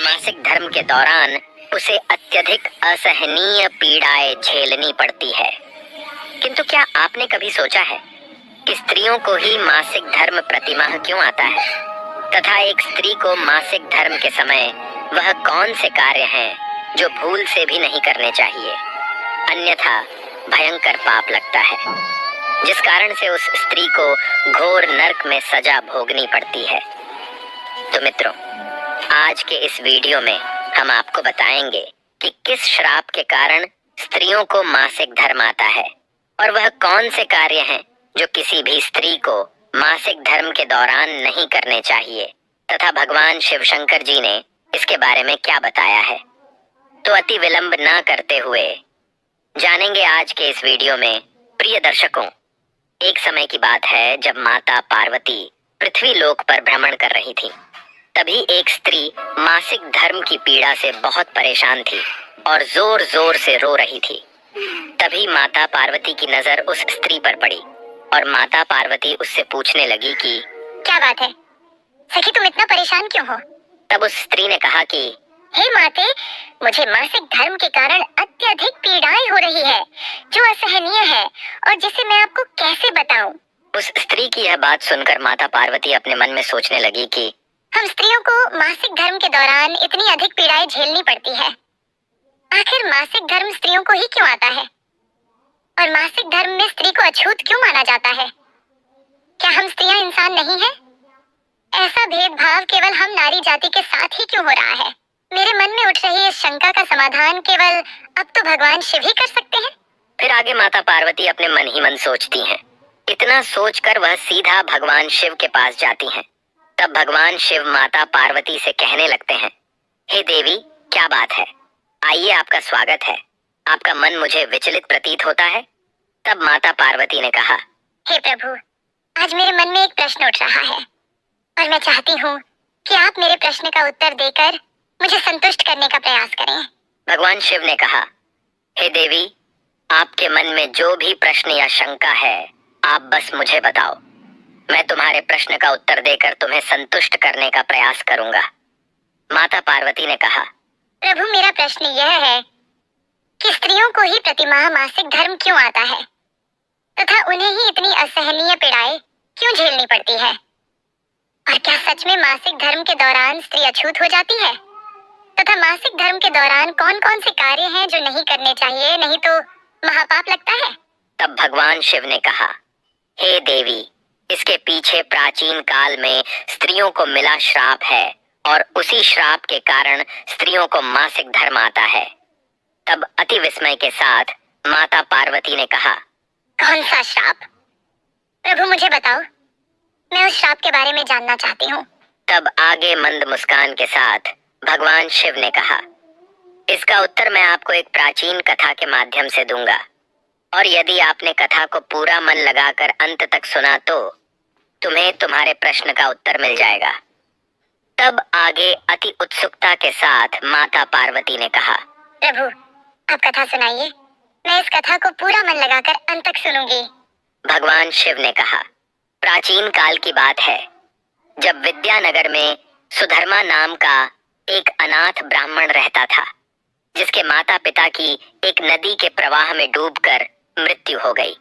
मासिक धर्म के दौरान उसे अत्यधिक असहनीय पीड़ाएं झेलनी पड़ती है। किंतु क्या आपने कभी सोचा है कि स्त्रियों को ही मासिक धर्म प्रतिमाह क्यों आता है, तथा एक स्त्री को मासिक धर्म के समय वह कौन से कार्य हैं जो भूल से भी नहीं करने चाहिए, अन्यथा भयंकर पाप लगता है, जिस कारण से उस स्त्री को घोर नरक में सजा भोगनी पड़ती है। तो मित्रों, आज के इस वीडियो में हम आपको बताएंगे कि किस श्राप के कारण स्त्रियों को मासिक धर्म आता है और वह कौन से कार्य हैं जो किसी भी स्त्री को मासिक धर्म के दौरान नहीं करने चाहिए, तथा भगवान शिव शंकर जी ने इसके बारे में क्या बताया है। तो अति विलंब ना करते हुए जानेंगे आज के इस वीडियो में। प्रिय दर्शकों, एक समय की बात है जब माता पार्वती पृथ्वी लोक पर भ्रमण कर रही थी। तभी एक स्त्री मासिक धर्म की पीड़ा से बहुत परेशान थी और जोर जोर से रो रही थी। तभी माता पार्वती की नजर उस स्त्री पर पड़ी और माता पार्वती उससे पूछने लगी कि क्या बात है सखी, तुम इतना परेशान क्यों हो? तब उस स्त्री ने कहा कि हे माते, मुझे मासिक धर्म के कारण अत्यधिक पीड़ाएं हो रही है जो असहनीय है और जिसे मैं आपको कैसे बताऊं। उस स्त्री की यह बात सुनकर माता पार्वती अपने मन में सोचने लगी कि हम स्त्रियों को मासिक धर्म के दौरान इतनी अधिक पीड़ाएं झेलनी पड़ती है। आखिर मासिक धर्म स्त्रियों को ही क्यों आता है और मासिक धर्म में स्त्री को अछूत क्यों माना जाता है? क्या हम स्त्रियां इंसान नहीं हैं? ऐसा भेदभाव केवल हम नारी जाति के साथ ही क्यों हो रहा है? मेरे मन में उठ रही इस शंका का समाधान केवल अब तो भगवान शिव ही कर सकते हैं। फिर आगे माता पार्वती अपने मन ही मन सोचती हैं। इतना सोचकर वह सीधा भगवान शिव के पास जाती हैं। तब भगवान शिव माता पार्वती से कहने लगते हैं, हे देवी, क्या बात है? आइए, आपका स्वागत है। आपका मन मुझे विचलित प्रतीत होता है। तब माता पार्वती ने कहा, हे प्रभु, आज मेरे मन में एक प्रश्न उठ रहा है और मैं चाहती हूँ कि आप मेरे प्रश्न का उत्तर देकर मुझे संतुष्ट करने का प्रयास करें। भगवान शिव ने कहा, हे देवी, आपके मन में जो भी प्रश्न या शंका है आप बस मुझे बताओ। मैं तुम्हारे प्रश्न का उत्तर देकर तुम्हें संतुष्ट करने का प्रयास करूंगा। माता पार्वती ने कहा, प्रभु, मेरा प्रश्न यह है कि स्त्रियों को ही प्रतिमाह मासिक धर्म क्यों आता है तथा उन्हें ही इतनी असहनीय पीड़ाएं क्यों झेलनी पड़ती है? और क्या सच में मासिक धर्म के दौरान स्त्री अछूत हो जाती है तथा मासिक धर्म के दौरान कौन कौन से कार्य हैं जो नहीं करने चाहिए, नहीं तो महापाप लगता है? तब भगवान शिव ने कहा, हे देवी, इसके पीछे प्राचीन काल में स्त्रियों को मिला श्राप है और उसी श्राप के कारण स्त्रियों को मासिक धर्म आता है। तब अति विस्मय के साथ माता पार्वती ने कहा, कौन सा श्राप? प्रभु, मुझे बताओ, मैं उस श्राप के बारे में जानना चाहती हूँ। तब आगे मंद मुस्कान के साथ भगवान शिव ने कहा, इसका उत्तर मैं आपको एक प्राचीन कथा के माध्यम से दूंगा और यदि आपने कथा को पूरा मन लगाकर अंत तक सुना तो तुम्हें तुम्हारे प्रश्न का उत्तर मिल जाएगा। तब आगे अति उत्सुकता के साथ माता पार्वती ने कहा, प्रभु, आप कथा सुनाइए, मैं इस कथा को पूरा मन लगाकर अंत तक सुनूंगी। भगवान शिव ने कहा, प्राचीन काल की बात है जब विद्यानगर में सुधर्मा नाम का एक अनाथ ब्राह्मण रहता था, जिसके माता पिता की एक नदी के प्रवाह में डूबकर मृत्यु हो गई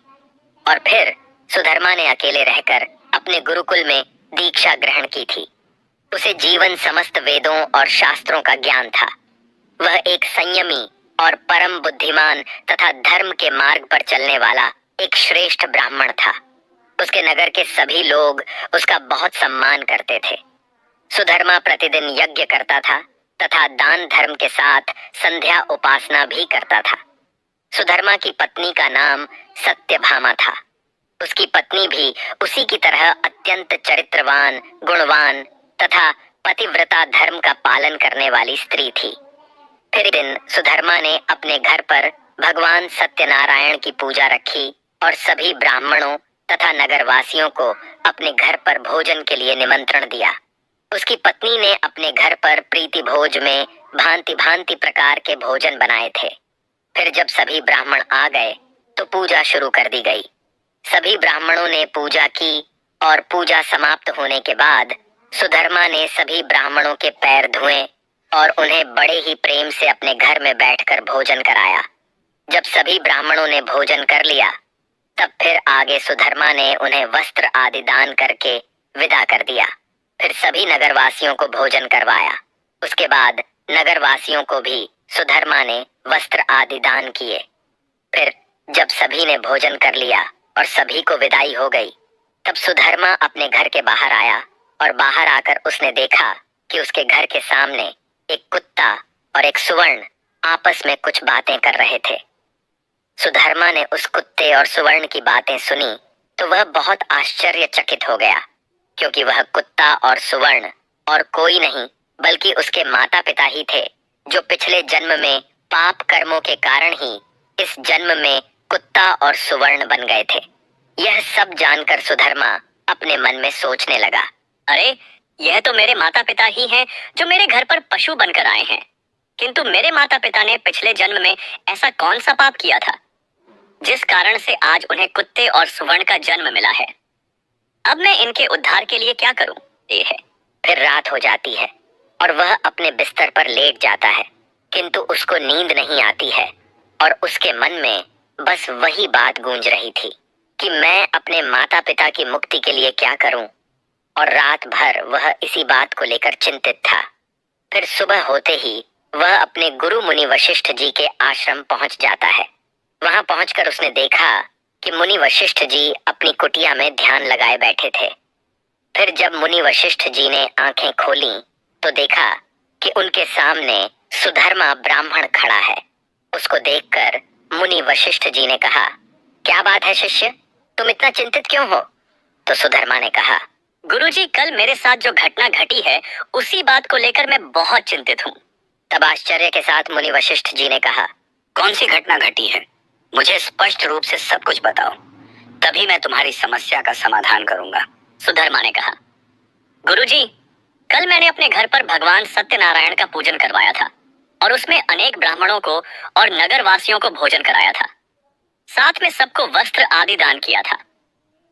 और फिर सुधर्मा ने अकेले रहकर अपने गुरुकुल में दीक्षा ग्रहण की थी। उसे जीवन समस्त वेदों और शास्त्रों का ज्ञान था। वह एक संयमी और परम बुद्धिमान तथा धर्म के मार्ग पर चलने वाला एक श्रेष्ठ ब्राह्मण था। उसके नगर के सभी लोग उसका बहुत सम्मान करते थे। सुधर्मा प्रतिदिन यज्ञ करता था तथा दान धर्म के साथ संध्या उपासना भी करता था। सुधर्मा की पत्नी का नाम सत्यभामा था। उसकी पत्नी भी उसी की तरह अत्यंत चरित्रवान, गुणवान तथा पतिव्रता धर्म का पालन करने वाली स्त्री थी। फिर एक दिन सुधर्मा ने अपने घर पर भगवान सत्यनारायण की पूजा रखी और सभी ब्राह्मणों तथा नगरवासियों को अपने घर पर भोजन के लिए निमंत्रण दिया। उसकी पत्नी ने अपने घर पर प्रीति भोज में भांति भांति प्रकार के भोजन बनाए थे। फिर जब सभी ब्राह्मण आ गए तो पूजा शुरू कर दी गई। सभी ब्राह्मणों ने पूजा की और पूजा समाप्त होने के बाद सुधर्मा ने सभी ब्राह्मणों के पैर धोए और उन्हें बड़े ही प्रेम से अपने घर में बैठकर भोजन कराया। जब सभी ब्राह्मणों ने भोजन कर लिया, तब फिर आगे सुधर्मा ने उन्हें वस्त्र आदि दान करके विदा कर दिया। फिर सभी नगरवासियों को भोजन करवाया। उसके बाद नगरवासियों को भी सुधर्मा ने वस्त्र आदि दान किए। फिर जब सभी ने भोजन कर लिया और सभी को विदाई हो गई, तब सुधर्मा अपने घर के बाहर आया और बाहर आकर उसने देखा कि उसके घर के सामने एक कुत्ता और एक सुवर्ण आपस में कुछ बातें कर रहे थे। सुधर्मा ने उस कुत्ते और सुवर्ण की बातें सुनी तो वह बहुत आश्चर्यचकित हो गया, क्योंकि वह कुत्ता और सुवर्ण और कोई नहीं बल्कि उसके माता पिता ही थे, जो पिछले जन्म में पाप कर्मों के कारण ही इस जन्म में कुत्ता और सुवर्ण बन गए थे। यह सब जानकर सुधर्मा अपने मन में सोचने लगा, अरे यह तो मेरे माता पिता ही हैं जो मेरे घर पर पशु बनकर आए हैं, किंतु मेरे माता पिता ने पिछले जन्म में ऐसा कौन सा पाप किया था जिस कारण से आज उन्हें कुत्ते और सुवर्ण का जन्म मिला है। अब मैं इनके उद्धार के लिए क्या करूं? ये है। फिर रात हो जाती है और वह अपने बिस्तर पर लेट जाता है, किंतु उसको नींद नहीं आती है और उसके मन में बस वही बात गूंज रही थी कि मैं अपने माता पिता की मुक्ति के लिए क्या करूं। और रात भर वह इसी बात को लेकर चिंतित था। फिर सुबह होते ही वह अपने गुरु मुनि वशिष्ठ जी के आश्रम पहुंच जाता है। वहां पहुंचकर उसने देखा कि मुनि वशिष्ठ जी अपनी कुटिया में ध्यान लगाए बैठे थे। फिर जब मुनि वशिष्ठ जी ने आंखें खोली तो देखा कि उनके सामने सुधर्मा ब्राह्मण खड़ा है। उसको देखकर मुनि वशिष्ठ जी ने कहा, क्या बात है शिष्य, तुम इतना चिंतित क्यों हो? तो सुधर्मा ने कहा, गुरुजी, कल मेरे साथ जो घटना घटी है उसी बात को लेकर मैं बहुत चिंतित हूँ। तब आश्चर्य के साथ मुनि वशिष्ठ जी ने कहा, कौन सी घटना घटी है? मुझे स्पष्ट रूप से सब कुछ बताओ, तभी मैं तुम्हारी समस्या का समाधान करूंगा। सुधर्मा ने कहा, गुरुजी, कल मैंने अपने घर पर भगवान सत्यनारायण का पूजन करवाया था और उसमें अनेक ब्राह्मणों को और नगरवासियों को भोजन कराया था। साथ में सबको वस्त्र आदि दान किया था।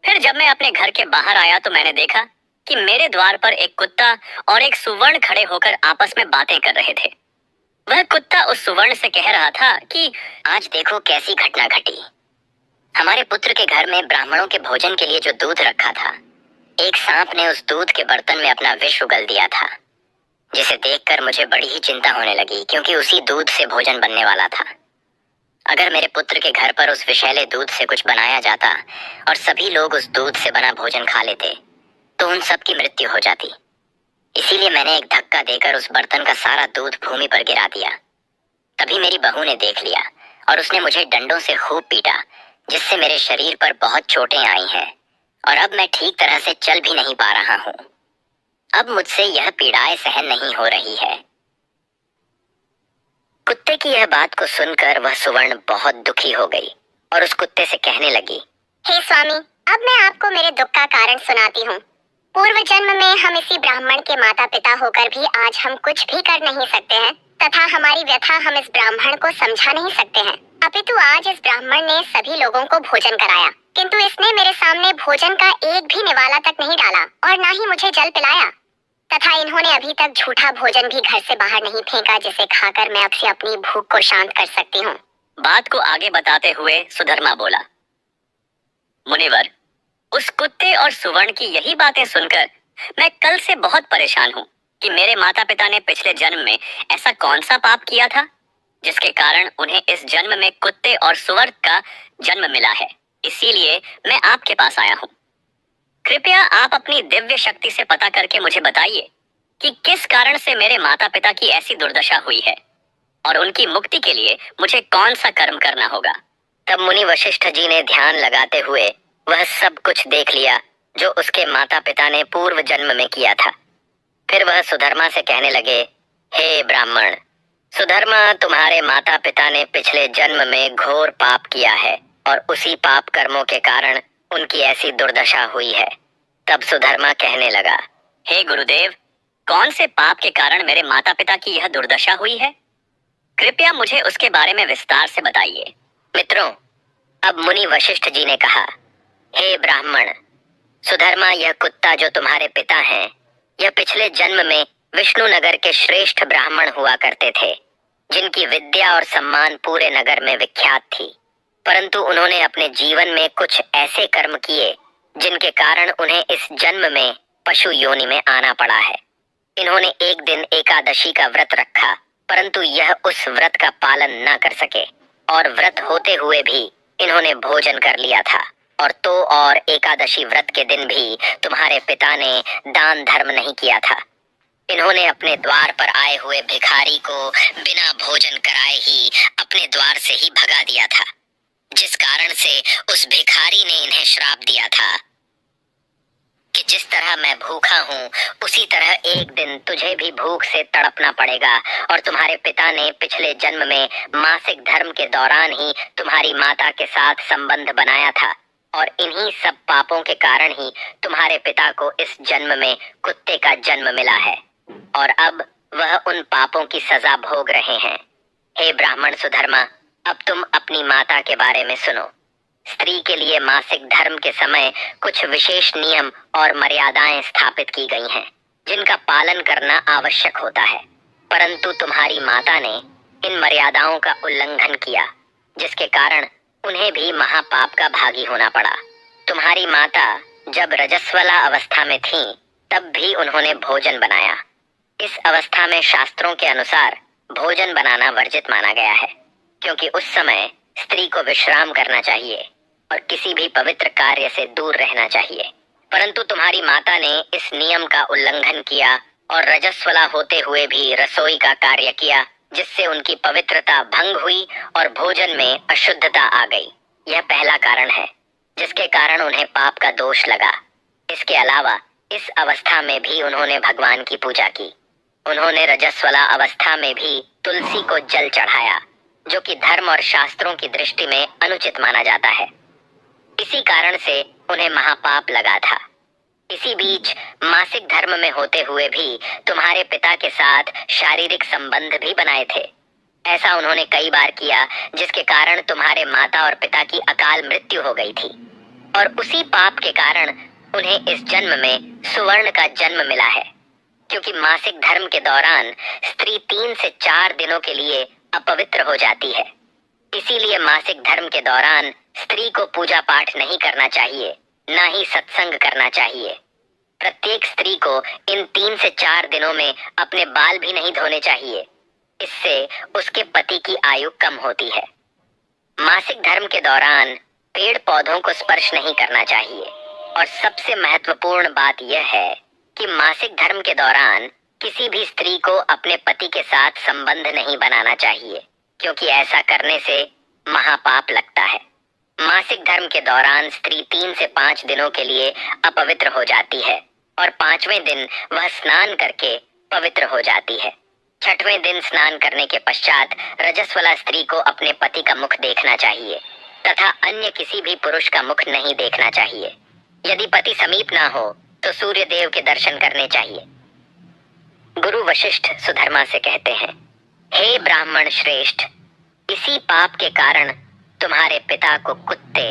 फिर जब मैं अपने घर के बाहर आया तो मैंने देखा कि मेरे द्वार पर एक कुत्ता और एक सुवर्ण खड़े होकर आपस में बातें कर रहे थे। वह कुत्ता उस सुवर्ण से कह रहा था कि आज देखो कैसी घटना घटी। हमारे पुत्र के घर में ब्राह्मणों के भोजन के लिए जो दूध रखा था, एक सांप ने उस दूध के बर्तन में अपना विष उगल दिया था, जिसे देखकर मुझे बड़ी ही चिंता होने लगी, क्योंकि उसी दूध से भोजन बनने वाला था। अगर मेरे पुत्र के घर पर उस विषैले दूध से कुछ बनाया जाता और सभी लोग उस दूध से बना भोजन खा लेते तो उन सब की मृत्यु हो जाती। इसीलिए मैंने एक धक्का देकर उस बर्तन का सारा दूध भूमि पर गिरा दिया। तभी मेरी बहू ने देख लिया और उसने मुझे डंडों से खूब पीटा, जिससे मेरे शरीर पर बहुत चोटें आई हैं और अब मैं ठीक तरह से चल भी नहीं पा रहा हूँ। अब मुझसे यह पीड़ाएं सहन नहीं हो रही है। कुत्ते की यह बात को सुनकर वह सुवर्ण बहुत दुखी हो गई और उस कुत्ते से कहने लगी, हे स्वामी, अब मैं आपको मेरे दुख का कारण सुनाती हूँ। पूर्व जन्म में हम इसी ब्राह्मण के माता पिता होकर भी आज हम कुछ भी कर नहीं सकते हैं तथा हमारी व्यथा हम इस ब्राह्मण को समझा नहीं सकते हैं। अपितु आज इस ब्राह्मण ने सभी लोगों को भोजन कराया, किंतु इसने मेरे सामने भोजन का एक भी निवाला तक नहीं डाला और न ही मुझे जल पिलाया, तथा इन्होंने अभी तक झूठा भोजन भी घर से बाहर नहीं फेंका, जिसे खाकर मैं अब से अपनी भूख को शांत कर सकती हूँ। बात को आगे बताते हुए सुधर्मा बोला, मुनिवर, उस कुत्ते और सुवर्ण की यही बातें सुनकर मैं कल से बहुत परेशान हूँ कि मेरे माता पिता ने पिछले जन्म में ऐसा कौन सा पाप किया था जिसके कारण उन्हें इस जन्म में कुत्ते और सुवर्ण का जन्म मिला है। इसीलिए मैं आपके पास आया हूँ। कृपया आप अपनी दिव्य शक्ति से पता करके मुझे बताइए कि किस कारण से मेरे माता पिता की ऐसी दुर्दशा हुई है और उनकी मुक्ति के लिए मुझे कौन सा कर्म करना होगा। तब मुनि वशिष्ठ जी ने ध्यान लगाते हुए वह सब कुछ देख लिया जो उसके माता पिता ने पूर्व जन्म में किया था। फिर वह सुधर्मा से कहने लगे, हे ब्राह्मण, सुधर्मा, तुम्हारे माता पिता ने पिछले जन्म में घोर पाप किया है और उसी पाप कर्मों के कारण उनकी ऐसी दुर्दशा हुई है। तब सुधर्मा कहने लगा, हे गुरुदेव, कौन से पाप के कारण मेरे माता पिता की यह दुर्दशा हुई है? कृपया मुझे उसके बारे में विस्तार से बताइए। मित्रों, अब मुनि वशिष्ठ जी ने कहा, हे ब्राह्मण, सुधर्मा, यह कुत्ता जो तुम्हारे पिता हैं, यह पिछले जन्म में विष्णुनगर के श्रेष्ठ ब्राह्मण हुआ करते थे, जिनकी विद्या और सम्मान पूरे नगर में विख्यात थी। परंतु उन्होंने अपने जीवन में कुछ ऐसे कर्म किए जिनके कारण उन्हें इस जन्म में पशु योनि में आना पड़ा है। इन्होंने एक दिन एकादशी का व्रत रखा, परंतु यह उस व्रत का पालन न कर सके और व्रत होते हुए भी इन्होंने भोजन कर लिया था। और एकादशी व्रत के दिन भी तुम्हारे पिता ने दान धर्म नहीं किया था। इन्होंने अपने द्वार पर आए हुए भिखारी को बिना भोजन कराए ही अपने द्वार से ही भगा दिया था, जिस कारण से उस भिखारी ने इन्हें श्राप दिया था कि जिस तरह मैं भूखा हूँ उसी तरह एक दिन तुझे भी भूख से तड़पना पड़ेगा। और तुम्हारे पिता ने पिछले जन्म में मासिक धर्म के दौरान ही तुम्हारी माता के साथ संबंध बनाया था, और इन्हीं सब पापों के कारण ही तुम्हारे पिता को इस जन्म में कुत्ते का जन्म मिला है, और अब वह उन पापों की सजा भोग रहे हैं। हे ब्राह्मण सुधर्मा, अब तुम अपनी माता के बारे में सुनो। स्त्री के लिए मासिक धर्म के समय कुछ विशेष नियम और मर्यादाएं स्थापित की गई हैं, जिनका पालन करना आवश्यक होता है। परंतु तुम्हारी माता ने इन मर्यादाओं का उल्लंघन किया, जिसके कारण उन्हें भी महापाप का भागी होना पड़ा। तुम्हारी माता जब रजस्वला अवस्था में थी, तब भी उन्होंने भोजन बनाया। इस अवस्था में शास्त्रों के अनुसार भोजन बनाना वर्जित माना गया है, क्योंकि उस समय स्त्री को विश्राम करना चाहिए और किसी भी पवित्र कार्य से दूर रहना चाहिए। परंतु तुम्हारी माता ने इस नियम का उल्लंघन किया और रजस्वला होते हुए भी रसोई का कार्य किया, जिससे उनकी पवित्रता भंग हुई और भोजन में अशुद्धता आ गई। यह पहला कारण है जिसके कारण उन्हें पाप का दोष लगा। इसके अलावा इस अवस्था में भी उन्होंने भगवान की पूजा की। उन्होंने रजस्वला अवस्था में भी तुलसी को जल चढ़ाया, जो कि धर्म और शास्त्रों की दृष्टि में अनुचित माना जाता है। इसी कारण से उन्हें महापाप लगा था। इसी बीच मासिक धर्म में होते हुए भी तुम्हारे पिता के साथ शारीरिक संबंध भी बनाए थे। ऐसा उन्होंने कई बार किया, जिसके कारण तुम्हारे माता और पिता की अकाल मृत्यु हो गई थी, और उसी पाप के कारण उन्हें इस जन्म में सुवर्ण का जन्म मिला है। क्योंकि मासिक धर्म के दौरान स्त्री 3 से 4 दिनों के लिए अपवित्र हो जाती है, इसीलिए मासिक धर्म के दौरान स्त्री को पूजा पाठ नहीं करना चाहिए, ना ही सत्संग करना चाहिए। प्रत्येक स्त्री को इन 3 से 4 दिनों में अपने बाल भी नहीं धोने चाहिए, इससे उसके पति की आयु कम होती है। मासिक धर्म के दौरान पेड़ पौधों को स्पर्श नहीं करना चाहिए, और सबसे महत्वपूर्ण बात यह है कि मासिक धर्म के दौरान किसी भी स्त्री को अपने पति के साथ संबंध नहीं बनाना चाहिए, क्योंकि ऐसा करने से महापाप लगता है। मासिक धर्म के दौरान स्त्री 3 से 5 दिनों के लिए अपवित्र हो जाती है, और 5वें दिन वह स्नान करके पवित्र हो जाती है। 6वें दिन स्नान करने के पश्चात रजस्वला स्त्री को अपने पति का मुख देखना चाहिए, तथा अन्य किसी भी पुरुष का मुख नहीं देखना चाहिए। यदि पति समीप ना हो तो सूर्य देव के दर्शन करने चाहिए। गुरु वशिष्ठ सुधर्मा से कहते हैं, हे ब्राह्मण श्रेष्ठ, इसी पाप के कारण तुम्हारे पिता को कुत्ते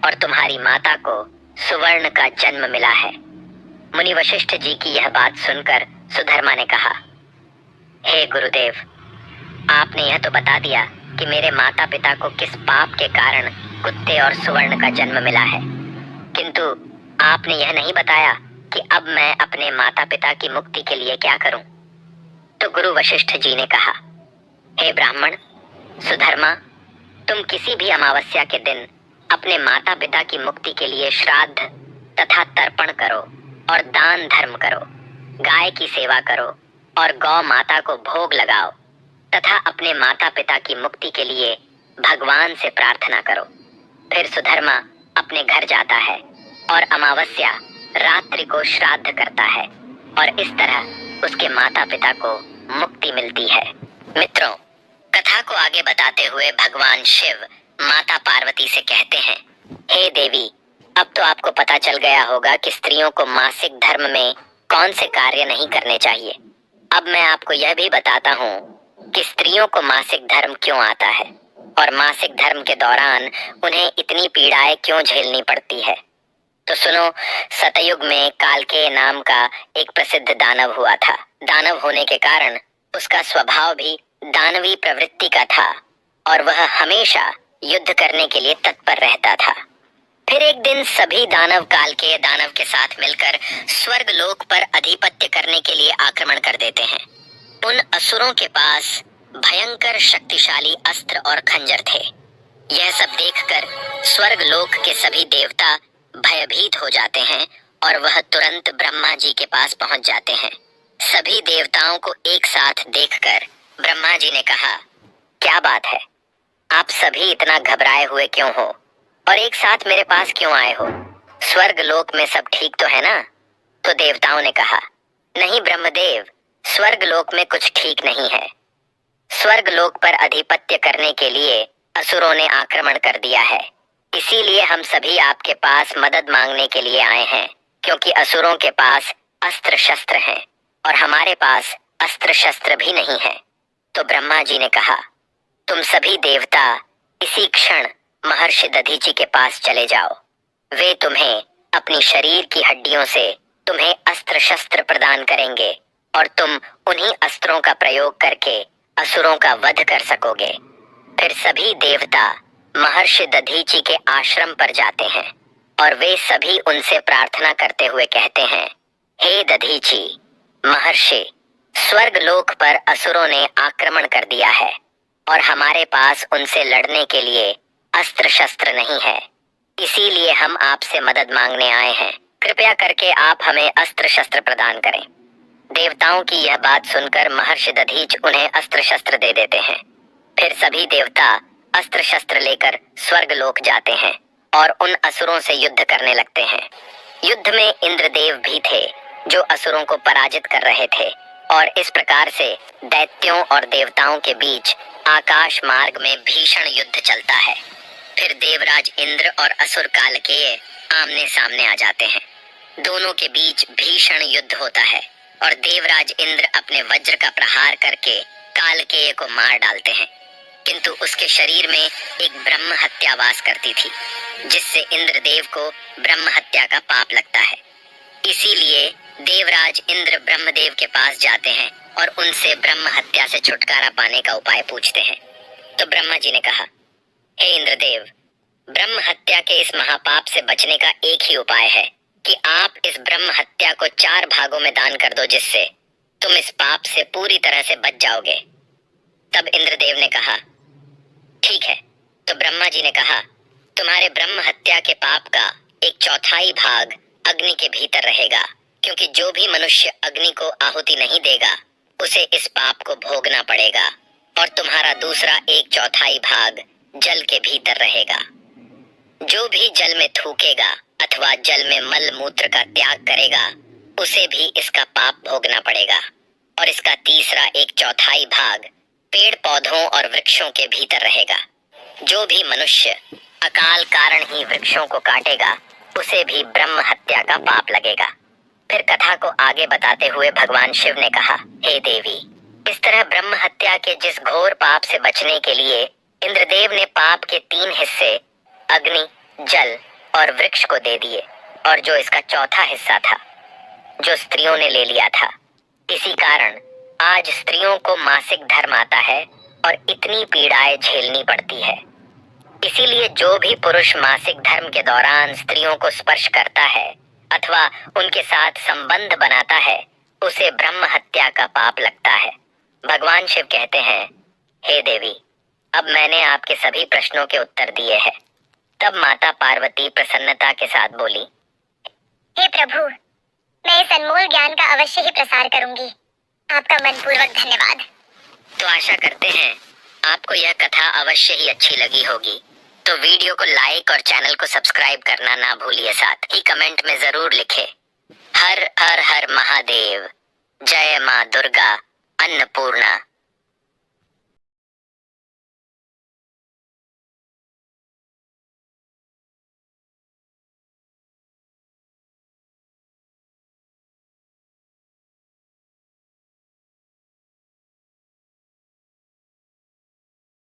और तुम्हारी माता को सुवर्ण का जन्म मिला है। मुनि वशिष्ठ जी की यह बात सुनकर सुधर्मा ने कहा, हे गुरुदेव, आपने यह तो बता दिया कि मेरे माता पिता को किस पाप के कारण कुत्ते और सुवर्ण का जन्म मिला है, किंतु आपने यह नहीं बताया कि अब मैं अपने माता पिता की मुक्ति के लिए क्या करूं। तो गुरु वशिष्ठ जी ने कहा, हे ब्राह्मण सुधर्मा, तुम किसी भी अमावस्या के दिन अपने माता पिता की मुक्ति के लिए श्राद्ध तथा तर्पण करो और दान धर्म करो, गाय की सेवा करो और गौ माता को भोग लगाओ, तथा अपने माता पिता की मुक्ति के लिए भगवान से प्रार्थना करो। फिर सुधर्मा अपने घर जाता है और अमावस्या रात्रि को श्राद्ध करता है, और इस तरह उसके माता पिता को मुक्ति मिलती है। मित्रों, कथा को आगे बताते हुए भगवान शिव माता पार्वती से कहते हैं, हे देवी, अब तो आपको पता चल गया होगा कि स्त्रियों को मासिक धर्म में कौन से कार्य नहीं करने चाहिए। अब मैं आपको यह भी बताता हूँ कि स्त्रियों को मासिक धर्म क्यों आता है, और मासिक धर्म के दौरान उन्हें इतनी पीड़ाएं क्यों झेलनी पड़ती है। तो सुनो, सतयुग में कालकेय नाम का एक प्रसिद्ध दानव हुआ था। दानव होने के कारण उसका स्वभाव भी दानवी प्रवृत्ति का था और वह हमेशा युद्ध करने के लिए तत्पर रहता था। फिर एक दिन सभी दानव कालकेय दानव के साथ मिलकर स्वर्ग लोक पर अधिपत्य करने के लिए आक्रमण कर देते हैं। उन असुरों के पास भयंकर शक्तिशाली अस्त्र और खंजर थे। यह सब देखकर स्वर्ग लोक के सभी देवता भयभीत हो जाते हैं और वह तुरंत ब्रह्मा जी के पास पहुंच जाते हैं। सभी देवताओं को एक साथ देखकर ब्रह्मा जी ने कहा, क्या बात है, आप सभी इतना घबराए हुए क्यों हो और एक साथ मेरे पास क्यों आए हो? स्वर्ग लोक में सब ठीक तो है ना? तो देवताओं ने कहा, नहीं ब्रह्मदेव, स्वर्ग लोक में कुछ ठीक नहीं है। स्वर्ग लोक पर अधिपत्य करने के लिए असुरों ने आक्रमण कर दिया है। इसीलिए हम सभी आपके पास मदद मांगने के लिए आए हैं, क्योंकि असुरों के पास अस्त्र शस्त्र हैं और हमारे पास अस्त्र शस्त्र भी नहीं है। तो ब्रह्मा जी ने कहा, तुम सभी देवता इसी क्षण महर्षि दधीचि के पास चले जाओ। वे तुम्हें अपनी शरीर की हड्डियों से तुम्हें अस्त्र शस्त्र प्रदान करेंगे और तुम उन्हीं अस्त्रों का प्रयोग करके असुरों का वध कर सकोगे। फिर सभी देवता महर्षि दधीचि के आश्रम पर जाते हैं और वे सभी उनसे प्रार्थना करते हुए कहते हैं, हे दधीचि महर्षि, स्वर्ग लोक पर असुरों ने आक्रमण कर दिया है और हमारे पास उनसे लड़ने के लिए अस्त्र शस्त्र नहीं है। इसीलिए हम आपसे मदद मांगने आए हैं। कृपया करके आप हमें अस्त्र शस्त्र प्रदान करें। देवताओं की यह बात सुनकर महर्षि दधीच उन्हें अस्त्र शस्त्र दे देते हैं। फिर सभी देवता अस्त्र शस्त्र लेकर स्वर्ग लोक जाते हैं और उन असुरों से युद्ध करने लगते हैं। युद्ध में इंद्रदेव भी थे जो असुरों को पराजित कर रहे थे और इस प्रकार से दैत्यों और देवताओं के बीच आकाश मार्ग में भीषण युद्ध चलता है। फिर देवराज इंद्र और असुर कालकेय आमने सामने आ जाते हैं। दोनों के बीच भीषण युद्ध होता है और देवराज इंद्र अपने वज्र का प्रहार करके कालकेय को मार डालते हैं, किंतु उसके शरीर में एक ब्रह्म हत्या वास करती थी, जिससे इंद्रदेव को ब्रह्म हत्या का पाप लगता है। इसीलिए देवराज इंद्र ब्रह्मदेव के पास जाते हैं और उनसे ब्रह्म हत्या से छुटकारा पाने का उपाय पूछते हैं। तो ब्रह्मा जी ने कहा, हे इंद्रदेव, ब्रह्म हत्या के इस महापाप से बचने का एक ही उपाय है कि आप इस ब्रह्म हत्या को 4 भागों में दान कर दो, जिससे तुम इस पाप से पूरी तरह से बच जाओगे। तब इंद्रदेव ने कहा, ठीक है। तो ब्रह्मा जी ने कहा, तुम्हारे ब्रह्म हत्या के पाप का 1/4 भाग अग्नि के भीतर रहेगा, क्योंकि जो भी मनुष्य अग्नि को आहुति नहीं देगा उसे इस पाप को भोगना पड़ेगा। और तुम्हारा दूसरा 1/4 भाग जल के भीतर रहेगा। जो भी जल में थूकेगा अथवा जल में मल मूत्र का त्याग करेगा उसे भी इसका पाप भोगना पड़ेगा। और इसका तीसरा 1/4 भाग पेड़ पौधों और वृक्षों के भीतर रहेगा। जो भी मनुष्य अकाल कारण ही वृक्षों को काटेगा उसे भी ब्रह्म हत्या का पाप लगेगा। फिर कथा को आगे बताते हुए भगवान शिव ने कहा, हे देवी, इस तरह ब्रह्म हत्या के जिस घोर पाप से बचने के लिए इंद्रदेव ने पाप के 3 हिस्से अग्नि, जल और वृक्ष को दे दिए, और जो इसका चौथा हिस्सा था जो स्त्रियों ने ले लिया था। इसी कारण आज स्त्रियों को मासिक धर्म आता है और इतनी पीड़ाएं झेलनी पड़ती है। इसीलिए जो भी पुरुष मासिक धर्म के दौरान स्त्रियों को स्पर्श करता है अथवा उनके साथ संबंध बनाता है उसे ब्रह्म हत्या का पाप लगता है। भगवान शिव कहते हैं, हे देवी, अब मैंने आपके सभी प्रश्नों के उत्तर दिए हैं। तब माता पार्वती प्रसन्नता के साथ बोली, हे प्रभु, मैं इस अनमोल ज्ञान का अवश्य ही प्रसार करूंगी। आपका मनपूर्वक धन्यवाद। तो आशा करते हैं आपको यह कथा अवश्य ही अच्छी लगी होगी। तो वीडियो को लाइक और चैनल को सब्सक्राइब करना ना भूलिए। साथ ही कमेंट में जरूर लिखें, हर हर हर महादेव, जय माँ दुर्गा अन्नपूर्णा।